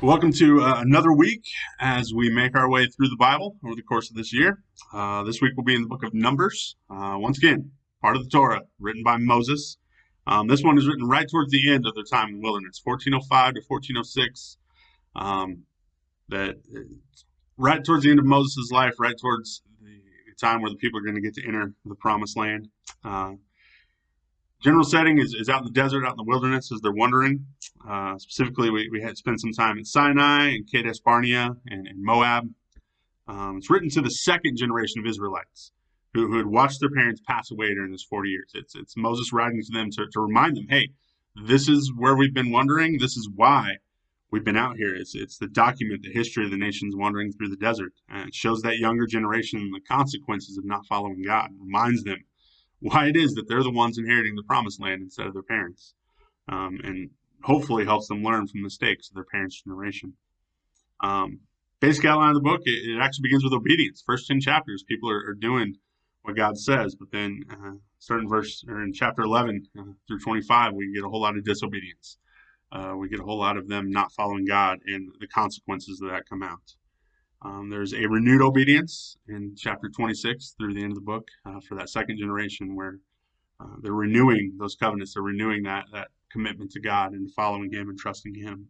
Welcome to another week as we make our way through the Bible over the course of this year. This week we'll be in the book of Numbers. Once again, part of the Torah, written by Moses. This one is written right towards the end of their time in the wilderness, 1405 to 1406. Right towards the end of Moses' life, right towards the time where the people are going to get to enter the promised land. General setting is out in the desert, out in the wilderness as they're wandering. Specifically, we had spent some time in Sinai and Kadesh Barnea and Moab. It's written to the second generation of Israelites who had watched their parents pass away during this 40 years. It's Moses writing to them to remind them, hey, this is where we've been wandering. This is why we've been out here. It's the document, the history of the nations wandering through the desert. And it shows that younger generation the consequences of not following God. It reminds them why it is that they're the ones inheriting the promised land instead of their parents, and hopefully helps them learn from the mistakes of their parents' generation. Basic outline of the book, it actually begins with obedience. First 10 chapters, people are doing what God says, but then starting in chapter 11 through 25, we get a whole lot of disobedience. We get a whole lot of them not following God and the consequences of that come out. There's a renewed obedience in chapter 26 through the end of the book for that second generation where they're renewing those covenants. They're renewing that commitment to God and following Him and trusting Him.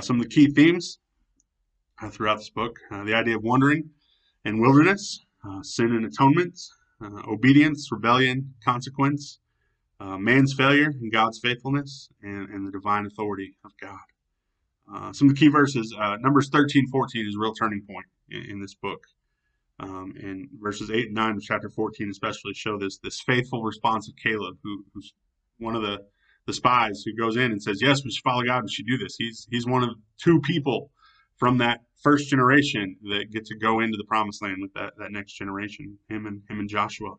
Some of the key themes throughout this book, the idea of wandering and wilderness, sin and atonement, obedience, rebellion, consequence, man's failure and God's faithfulness, and the divine authority of God. Some of the key verses, Numbers 13-14 is a real turning point in this book. And verses 8 and 9 of chapter 14 especially show this faithful response of Caleb, who's one of the spies who goes in and says, yes, we should follow God, we should do this. He's one of two people from that first generation that get to go into the promised land with that next generation, him and Joshua.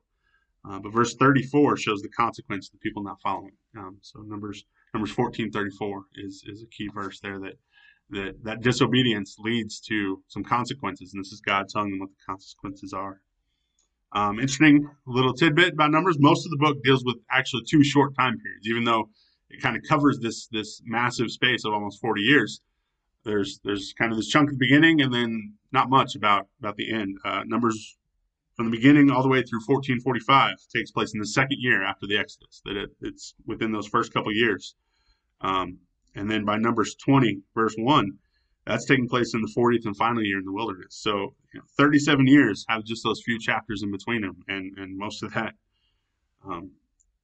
But verse 34 shows the consequence of the people not following. So Numbers 14:34 is a key verse there that disobedience leads to some consequences, and this is God telling them what the consequences are. Interesting little tidbit about Numbers: most of the book deals with actually two short time periods, even though it kind of covers this massive space of almost 40 years. There's kind of this chunk at the beginning, and then not much about the end. Numbers from the beginning all the way through 1445 takes place in the second year after the Exodus. It's within those first couple years. And then by Numbers 20, verse 1, that's taking place in the 40th and final year in the wilderness. So 37 years have just those few chapters in between them, and most of that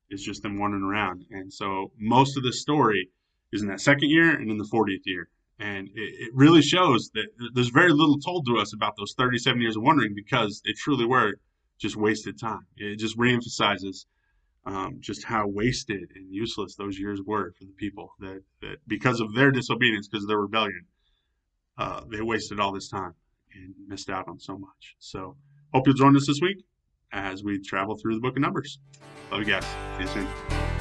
is just them wandering around. And so most of the story is in that second year and in the 40th year. And it really shows that there's very little told to us about those 37 years of wandering because they truly were just wasted time. It just reemphasizes just how wasted and useless those years were for the people that because of their disobedience, because of their rebellion, they wasted all this time and missed out on so much. So hope you'll join us this week as we travel through the book of Numbers. Love you guys. See you soon.